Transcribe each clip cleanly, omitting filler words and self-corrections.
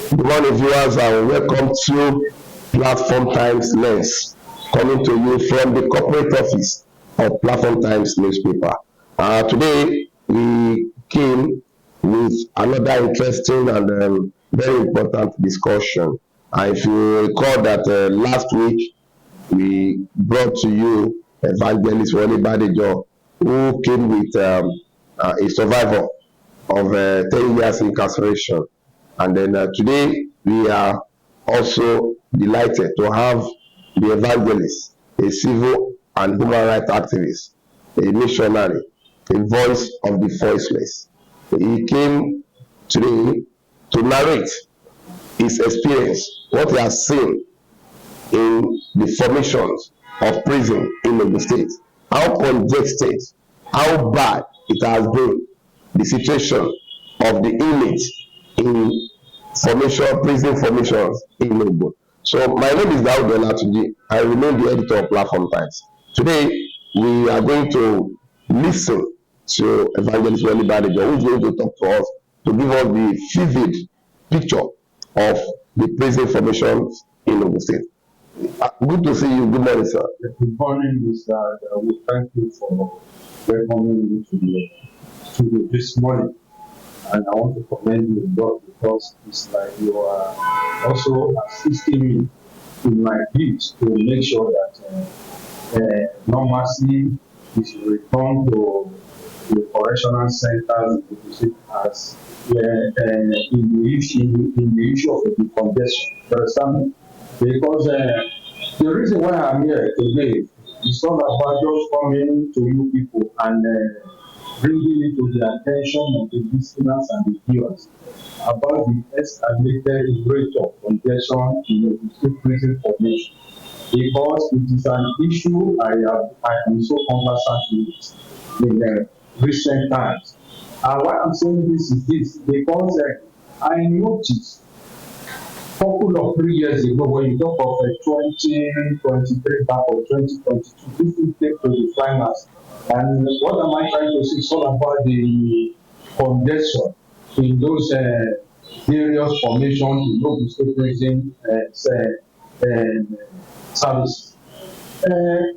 Good morning, viewers, and welcome to Platform Times Lens, coming to you from the corporate office of Platform Times newspaper. Today, we came with another interesting and very important discussion. If you recall that last week we brought to you Evangelist Wole Badejo, who came with a survivor of 10 years incarceration. And then today we are also delighted to have the evangelist, a civil and human rights activist, a missionary, a voice of the voiceless. He came today to narrate his experience, what he has seen in the formations of prison in Ogun State, how congested, how bad it has been, the situation of the inmates in prison formations in Ogun. So my name is Daud Olatunji. I remain the editor of Platform Times. Today we are going to listen to Evangelist Wole Badejo, who is going to talk to us to give us the vivid picture of the prison formations in Ogun State. Good to see you. Good morning, sir. Good morning, Mr. We thank you for welcoming me to the studio this morning. And I want to commend you a lot because it's like you are also assisting me in my bid to make sure that normalcy is returned to the correctional centers as in the issue of the congestion. You understand me? Because the reason why I'm here today is not about just coming to you people and bringing it to the attention of the listeners and the viewers about the escalated rate of congestion in the state prison formation, because it is an issue I am so conversant with in recent times. And why I'm saying this is this, because I noticed couple of 3 years ago, when you talk of 2023 back or 2022, this will take to the finals. And what am I trying to say? It's all about the congestion in those various formations in local state prison services.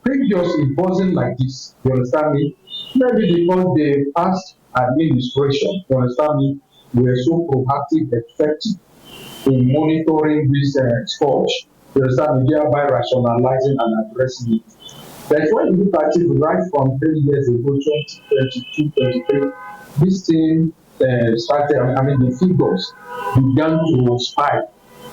Previously, it wasn't like this. You understand me? Maybe because the past administration, you understand me, were so proactive, effective in monitoring this scourge, you understand me, thereby rationalizing and addressing it. But when you look at it right from 3 years ago, 2022, 23, this thing started, the figures began to spike,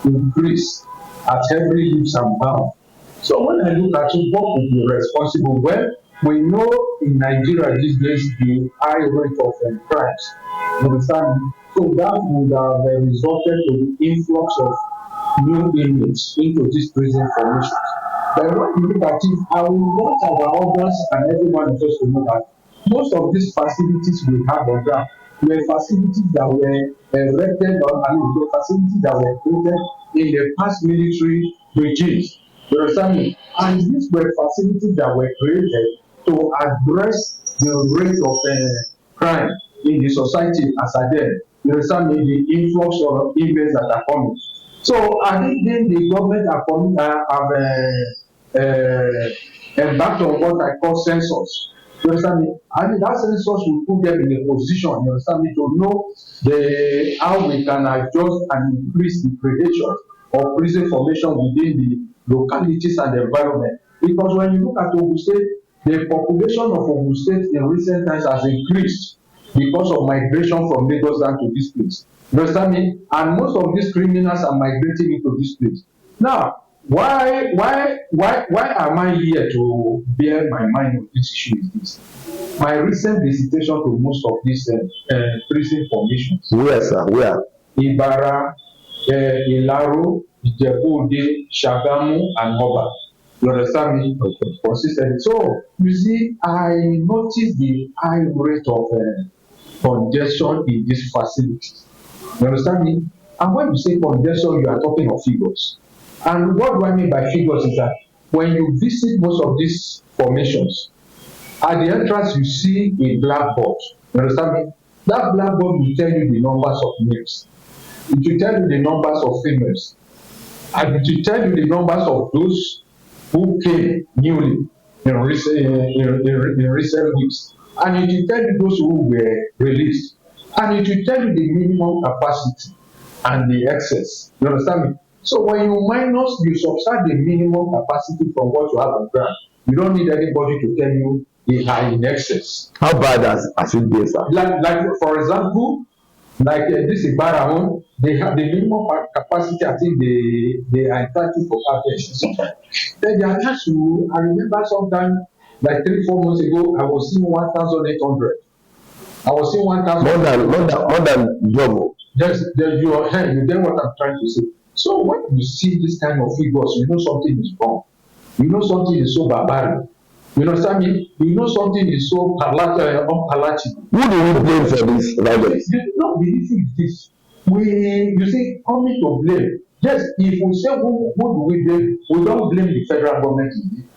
increase at every leaps and bounds. So when I look at it, what would be responsible? Well, we know in Nigeria these days the high rate of crimes. You understand? So that would have resulted in the influx of new inmates into these prison formations. But when you look at it, I will want our audience and everyone just to know that most of these facilities we have on ground were facilities that were erected the facilities that were created in the past military regimes. You understand me? And these were facilities that were created to address the rate of crime in the society as a whole. You understand me? The influx of inmates that are coming. So I think then the government have embarked on what I call census. You understand me? I think that census will put them in a position, you understand me, to know how we can adjust and increase the predation of prison formation within the localities and the environment. Because when you look at Ogun State, the population of Ogun State in recent times has increased because of migration from Lagos down to this place. You understand me? And most of these criminals are migrating into this place. Now, why am I here to bear my mind on this issue is this? My recent visitation to most of these prison formations. Where, sir? Where? Ibara, Ilaro, Ijebu-Ode, Shagamu, and Oba. You understand me? Okay. Consistently. So, you see, I noticed the high rate of congestion in these facilities. You understand me? And when you say congestion, you are talking of figures. And what do I mean by figures is that when you visit most of these formations, at the entrance you see a blackboard. You understand me? That blackboard will tell you the numbers of names. It will tell you the numbers of females, and it will tell you the numbers of those who came newly in recent weeks, and it will tell you those who were released, and it will tell you the minimum capacity and the excess. You understand me? So when you subtract the minimum capacity from what you have on ground, you don't need anybody to tell you they are in excess. How bad has it been, sir? Like for example, like this Ibara one, they have the minimum capacity. I think they are entitled for patients. Then they are attached to. I remember sometime like 3-4 months ago, I was seeing 1,800. I was seeing 1,000. More than double. You get what I'm trying to say. So when you see this kind of figures, you know something is wrong. You know something is so barbaric. You understand me? You know something is so unpalatable. Who do we blame for this violence? No, the issue is this. You see, coming to blame. Yes, if we say who do we blame, we don't blame the federal government.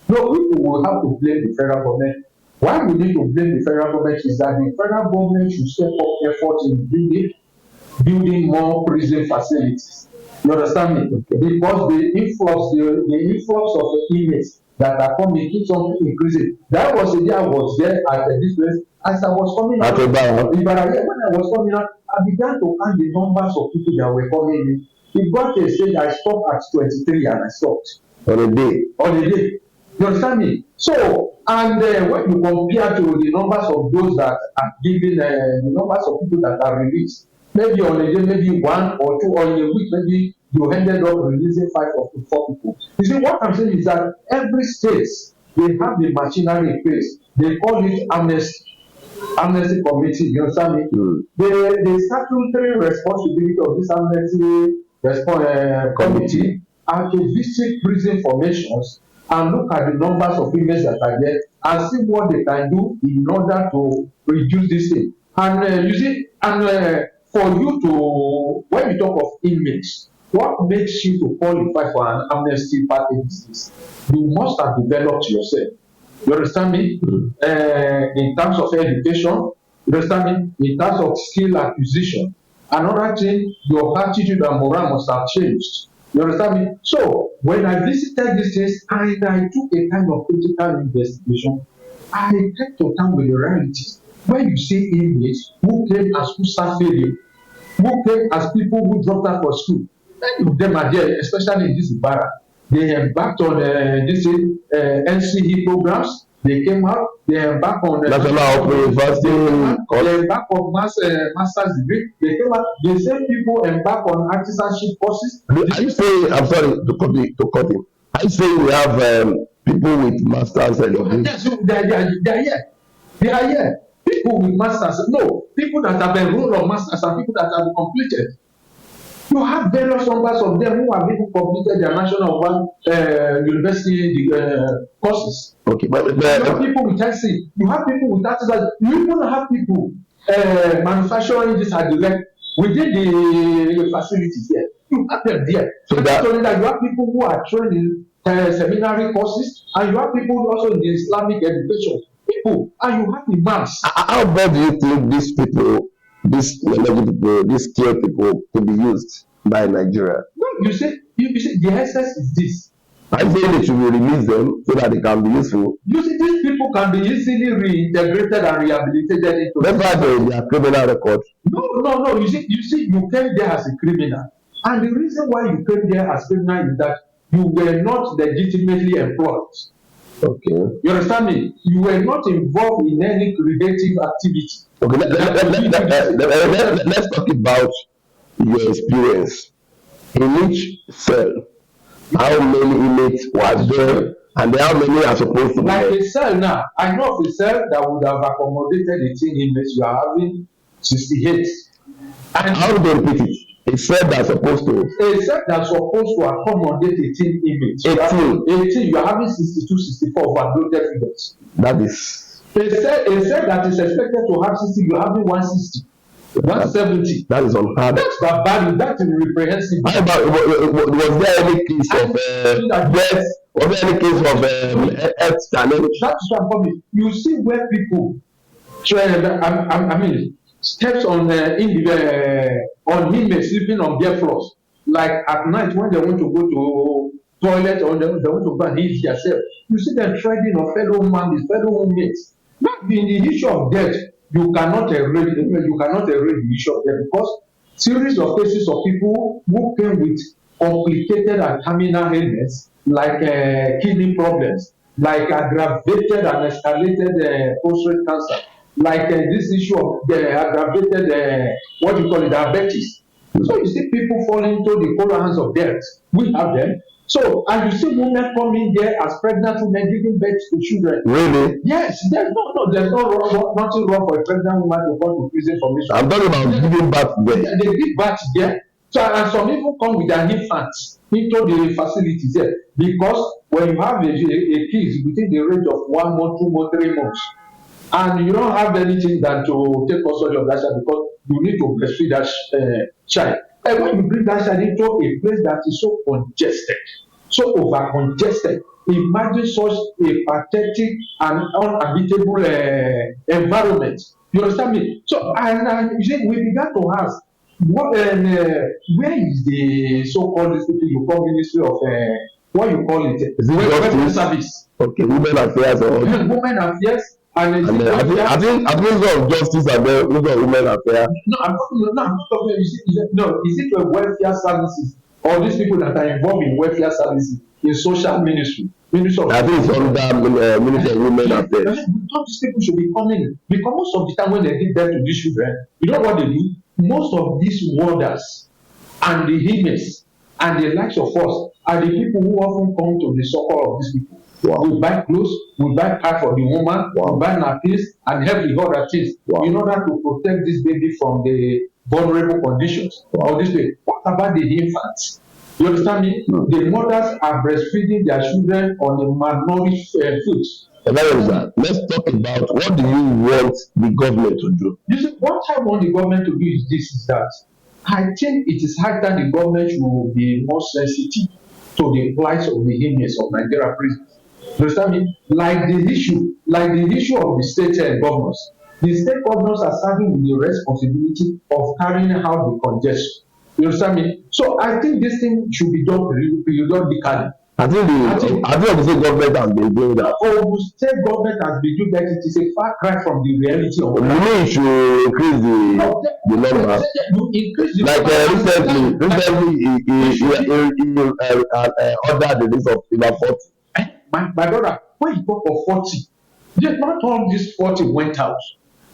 No, people will have to blame the federal government. Why we need to blame the federal government is that the federal government should step up effort in building more prison facilities. You understand me? Because the influx of the inmates that are coming keeps on increasing. That was the day I was there at this place. As I was coming out, when I was coming out, I began to count the numbers of people that were coming in. It got to a stage I stopped at 23 and I stopped. On a day. You understand me? So, and when you compare to the numbers of those that are given, the numbers of people that are released, maybe on a day, maybe 1 or 2, or in a week, maybe you ended up releasing 5 or 4 people. You see, what I'm saying is that every state, they have the machinery in place. They call it amnesty committee. You understand me? The statutory responsibility of this amnesty committee are to visit prison formations and look at the numbers of inmates that are there and see what they can do in order to reduce this thing. And you see, for you to, when you talk of inmates, what makes you to qualify for an amnesty package is this: you must have developed yourself. You understand me? In terms of education, you understand me? In terms of skill acquisition. Another thing, your attitude and morale must have changed. You understand me? So when I visited these things and I took a kind of critical investigation, I came to terms with the realities. When you see inmates who came as school failure, who came as people who dropped out of school, many of them are there, especially in this Ibara. They embarked on this NCE programs. They came out. They embarked on National Open University. They embarked on master's degree. They came out. The same people embark on artisanship courses. Are you saying? I'm sorry to cut him. Are you saying we have people with masters and yes, they are here. They are here. People with masters. No, people that have enrolled on masters and people that have completed. You have various numbers of them who have even completed their national university courses. Okay, but you have people with IC, you have people with artisans, you even have people manufacturing this at the left within the facilities here. You have them there. So that you have people who are training seminary courses, and you have people also in the Islamic education. People, and you have imams. How bad do you think these people, these skilled people, could be used by Nigeria? No, you say the essence is this. I think they should release them so that they can be useful. You see, these people can be easily reintegrated and rehabilitated into. That's why they are criminal record. No. You see, you came there as a criminal, and the reason why you came there as criminal is that you were not legitimately employed. Okay. You understand me? You were not involved in any creative activity. Okay. Let's talk about your experience in each cell. How many inmates was there, and how many are supposed to be like there? A cell now. I know of a cell that would have accommodated 18 inmates. You are having 68. And how do they repeat it? A cell that's supposed to. A cell that's supposed to accommodate 18 inmates. 18. You are having 62, 64 overloaded figures. That is. A cell that is expected to have 60, you are having 160. 170. That is unheard of. That's barbaric. That's reprehensible. How about, was there any case of death? Was there any case of health challenge? That's what I'm coming. You see where people, steps on inmates sleeping on bare floors. Like at night when they want to go to toilet or they want to go and eat themselves, you see them treading on fellow man, fellow inmates. Now, in the issue of death, you cannot erase the issue of death because series of cases of people who came with complicated and terminal illness like kidney problems, like aggravated and escalated prostate cancer, like this issue of the aggravated what you call it, diabetes. So you see people fall into the cold hands of death. We have them. So, and you see women coming there as pregnant women giving birth to children. Really? Yes, there's nothing wrong for a pregnant woman to come to prison for this. I'm talking about giving birth there. They give birth there. So, and some people come with their infants into the facilities there because when you have a kid within the range of 1 month, 2 months, 3 months, and you don't have anything than to take custody of that child because you need to breastfeed that child. And when you bring that child into a place that is so congested, so over congested, imagine such a pathetic and unhabitable environment. You understand me? So, and you see, we began to ask, where is the so-called this people you call Ministry of what you call it? Is it Women Service? Okay, Women Affairs or Women Affairs. And I think of justice and then women affairs. No, I'm talking. Is it a welfare services or these people that are involved in welfare services in social ministry? I think it's under Ministry of Women Affairs. We thought these people should be coming because most of the time when they give birth to these children, you know what they do? Most of these warders and the inmates and the likes of us are the people who often come to the succor of these people. Wow. We buy clothes, we buy cars for the woman, wow. We buy nappies and every other things in order to protect this baby from the vulnerable conditions. Wow. This way. What about the infants? You understand me? The mothers are breastfeeding their children on a malnourished food. Let's talk about what do you want the government to do? You see, what I want the government to do is that I think it is high time the government should be more sensitive to the plight of the inmates of Nigeria prisons. You understand me? Like the issue of the state governors. The state governors are serving with the responsibility of carrying out the congestion. You understand me? So I think this thing should be done periodically. I think the state government has been doing that. The state government has been doing that. It is a far cry from the reality of you mean you should increase the number? You increase the recently he ordered the list of about 40. My brother, when you talk of 40, not all these 40 went out.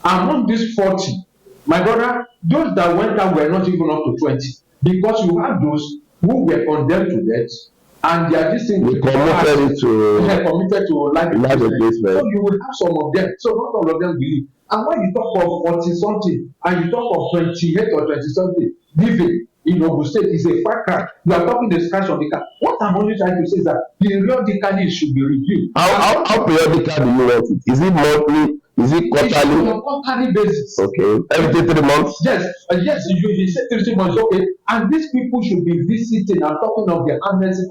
Among these 40, my brother, those that went out were not even up to 20. Because you have those who were condemned to death and they are this thing committed to life imprisonment. So you will have some of them. So not all of them believe. And when you talk of 40 something and you talk of 28 or 20 something living in Ogun State is a far cry. You are talking the scratch on the car. What I'm only trying to say is that periodically it should be reviewed. How periodically do you want it? Is it monthly? Is it quarterly? On a quarterly basis. Okay. Every 3 months? Yes. Yes. You say 3 months. Okay. And these people should be visiting. I'm talking of the amnesty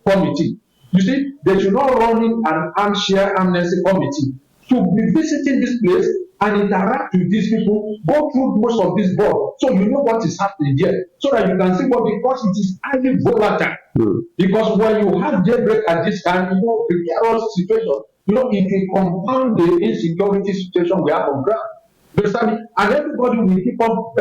committee. You see, they should not run in an armchair amnesty committee to be visiting this place and interact with these people, go through most of this board, so you know what is happening there, so that you can see what, because it is highly volatile. Because when you have jailbreak at this time, you know, precarious situation, you know, it will compound the insecurity situation we have on ground. You understand me? And everybody will keep on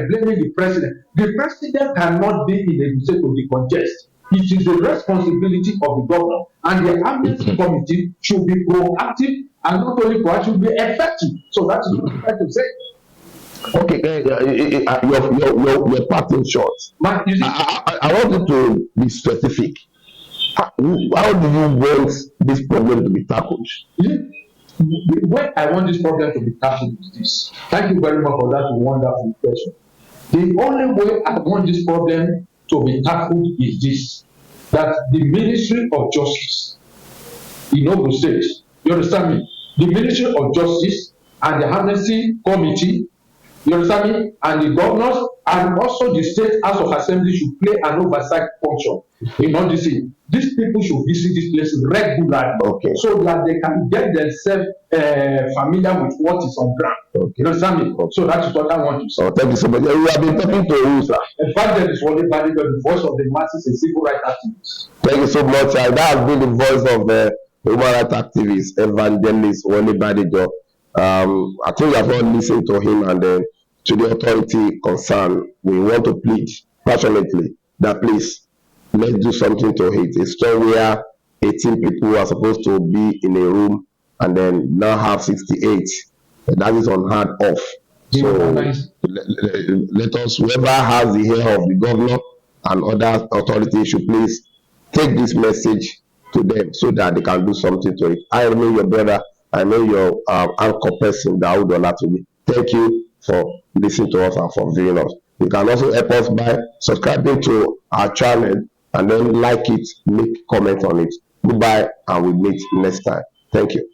blaming the president. The president cannot be in a state to decongest. It is the responsibility of the governor, and the amnesty committee should be proactive and not only proactive, should be effective. So that is what I'm trying to say. Okay, your part in short. I want you to be specific. How do you want this problem to be tackled? The way I want this problem to be tackled is this. Thank you very much for that wonderful question. The only way I want this problem to be tackled is this: that the Ministry of Justice in Ogun State, you understand me? The Ministry of Justice and the Amnesty Committee, you understand me? And the governors and also the State House of Assembly should play an oversight function in all this thing. These people should visit this place regularly, so that they can get themselves familiar with what is on ground. Okay. You understand me? So that is what I want to say. Oh, thank you so much. You have been talking to who, sir? Evangelist Wole Badijo, the voice of the masses, a civil rights activist. Thank you so much. That has been the voice of the human rights activist, Evangelist Wole Badijo. I think you have all listened to him, and then to the authority concerned, we want to plead passionately that please, let's do something to it. It's still where 18 people are supposed to be in a room and then now have 68. That is unheard of. So let us, whoever has the ear of the governor and other authorities, should please take this message to them so that they can do something to it. I remain your brother. I know your anchor person, Daoud Olatobi. Thank you for listening to us and for viewing us. You can also help us by subscribing to our channel and then like it, make comment on it. Goodbye, and we meet next time. Thank you.